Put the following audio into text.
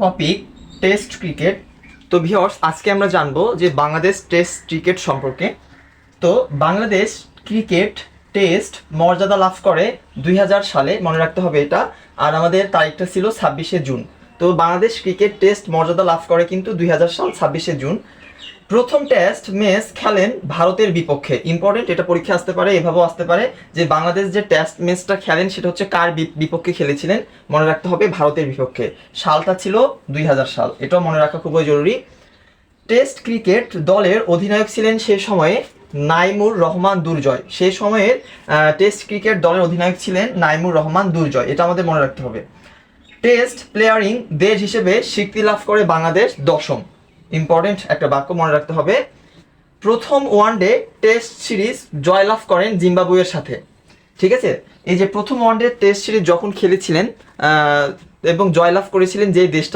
Topic test cricket. তো viewers, আজকে আমরা জানবো যে বাংলাদেশ টেস্ট ক্রিকেট সম্পর্কে। তো বাংলাদেশ ক্রিকেট টেস্ট মর্যাদা লাভ করে 2000 সালে, মনে রাখতে হবে এটা। আর আমাদের তারিখটা ছিল 26শে জুন। তো বাংলাদেশ ক্রিকেট টেস্ট মর্যাদা লাভ করে কিন্তু 2000 সাল 26শে জুন। প্রথম টেস্ট ম্যাচ খেলেন ভারতের বিপক্ষে। ইম্পর্টেন্ট, এটা পরীক্ষা আসতে পারে, এভাবেও আসতে পারে যে বাংলাদেশ যে টেস্ট ম্যাচটা খেলেন সেটা হচ্ছে কার বিপক্ষে খেলেছিলেন। মনে রাখতে হবে ভারতের বিপক্ষে। সালটা ছিল 2000 সাল, এটাও মনে রাখা খুবই জরুরি। টেস্ট ক্রিকেট দলের অধিনায়ক ছিলেন সে সময়ে নাইমুর রহমান দুর্জয়। সেই সময়ের টেস্ট ক্রিকেট দলের অধিনায়ক ছিলেন নাইমুর রহমান দুর্জয়, এটা আমাদের মনে রাখতে হবে। টেস্ট প্লেয়ারিং দেশ হিসেবে স্বীকৃতি লাভ করে বাংলাদেশ 10ম। ইম্পর্টেন্ট একটা বাক্য মনে রাখতে হবে। প্রথম ওয়ানডে টেস্ট সিরিজ জয়লাভ করেন জিম্বাবুয়ের সাথে। ঠিক আছে, এই যে প্রথম ওয়ানডে টেস্ট সিরিজ যখন খেলেছিলেন এবং জয়লাভ করেছিলেন যে দেশটা